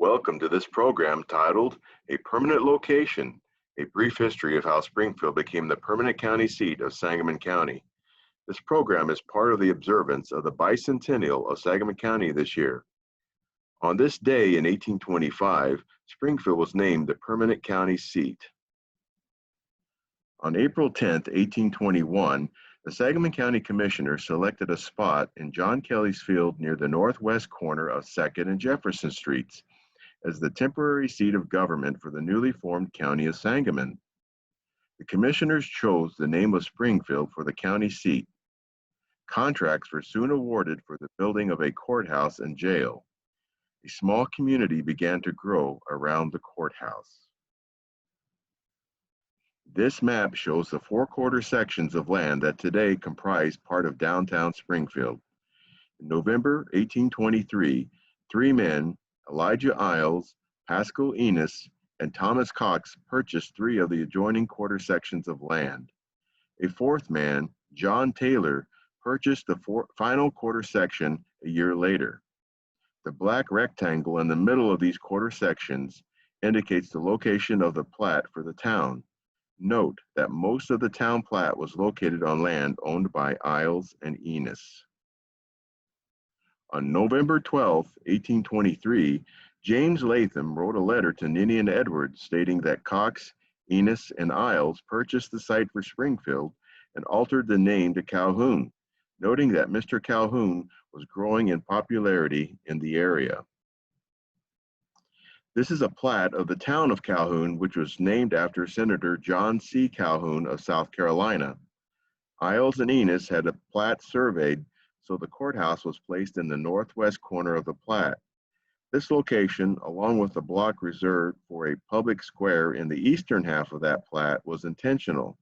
Welcome to this program titled A Permanent Location, a brief history of how Springfield became the permanent county seat of Sangamon County. This program is part of the observance of the bicentennial of Sangamon County this year. On this day in 1825, Springfield was named the permanent county seat. On April 10, 1821, the Sangamon County Commissioners selected a spot in John Kelly's field near the northwest corner of 2nd and Jefferson Streets as the temporary seat of government for the newly formed county of Sangamon. The commissioners chose the name of Springfield for the county seat. Contracts were soon awarded for the building of a courthouse and jail. A small community began to grow around the courthouse. This map shows the 4-quarter sections of land that today comprise part of downtown Springfield. In November 1823, 3 men, Elijah Iles, Pascal Enos, and Thomas Cox, purchased 3 of the adjoining quarter sections of land. A 4th man, John Taylor, purchased the final quarter section a year later. The black rectangle in the middle of these quarter sections indicates the location of the plat for the town. Note that most of the town plat was located on land owned by Iles and Enos. On November 12, 1823, James Latham wrote a letter to Ninian Edwards stating that Cox, Enos, and Iles purchased the site for Springfield and altered the name to Calhoun, noting that Mr. Calhoun was growing in popularity in the area. This is a plat of the town of Calhoun, which was named after Senator John C. Calhoun of South Carolina. Iles and Enos had a plat surveyed, so the courthouse was placed in the northwest corner of the plat. This location, along with the block reserved for a public square in the eastern half of that plat, was intentional.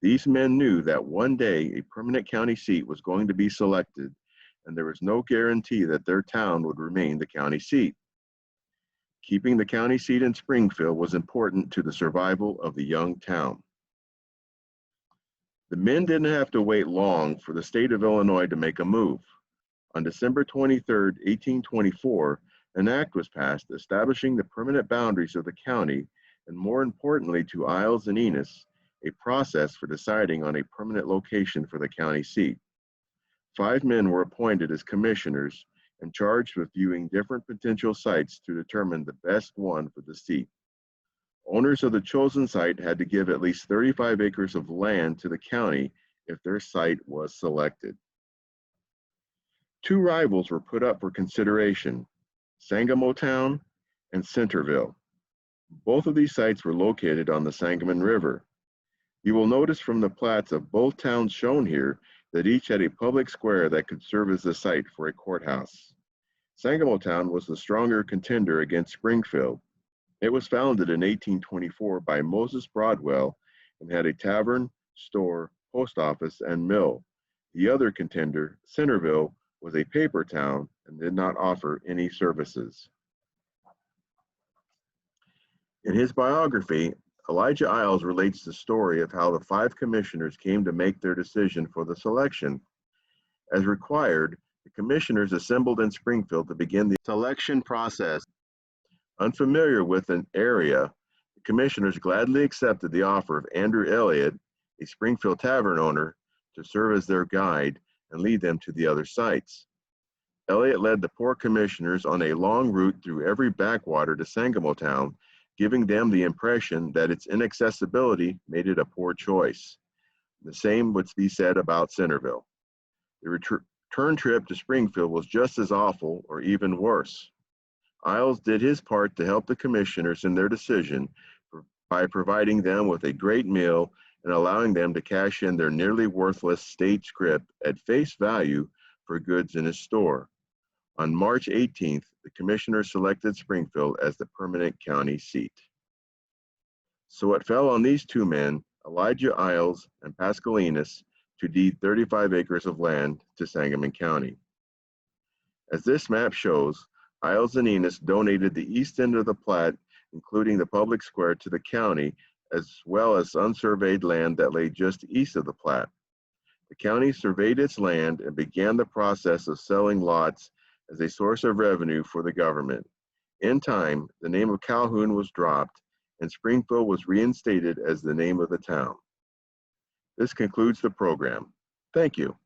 These men knew that one day a permanent county seat was going to be selected, and there was no guarantee that their town would remain the county seat. Keeping the county seat in Springfield was important to the survival of the young town. The men didn't have to wait long for the state of Illinois to make a move. On December 23, 1824, an act was passed establishing the permanent boundaries of the county, and more importantly to Iles and Enos, a process for deciding on a permanent location for the county seat. 5 men were appointed as commissioners and charged with viewing different potential sites to determine the best one for the seat. Owners of the chosen site had to give at least 35 acres of land to the county if their site was selected. 2 rivals were put up for consideration, Sangamon Town and Centerville. Both of these sites were located on the Sangamon River. You will notice from the plats of both towns shown here that each had a public square that could serve as the site for a courthouse. Sangamon Town was the stronger contender against Springfield. It was founded in 1824 by Moses Broadwell and had a tavern, store, post office, and mill. The other contender, Centerville, was a paper town and did not offer any services. In his biography, Elijah Iles relates the story of how the 5 commissioners came to make their decision for the selection. As required, the commissioners assembled in Springfield to begin the selection process. Unfamiliar with an area, the commissioners gladly accepted the offer of Andrew Elliott, a Springfield tavern owner, to serve as their guide and lead them to the other sites. Elliott led the poor commissioners on a long route through every backwater to Sangamon Town, giving them the impression that its inaccessibility made it a poor choice. The same would be said about Centerville. The return trip to Springfield was just as awful or even worse. Iles did his part to help the commissioners in their decision by providing them with a great meal and allowing them to cash in their nearly worthless state scrip at face value for goods in his store. On March 18th, the commissioners selected Springfield as the permanent county seat. So it fell on these 2 men, Elijah Iles and Pascal Enos, to deed 35 acres of land to Sangamon County. As this map shows, Iles and Enos donated the east end of the plat, including the public square, to the county, as well as unsurveyed land that lay just east of the plat. The county surveyed its land and began the process of selling lots as a source of revenue for the government. In time, the name of Calhoun was dropped and Springfield was reinstated as the name of the town. This concludes the program. Thank you.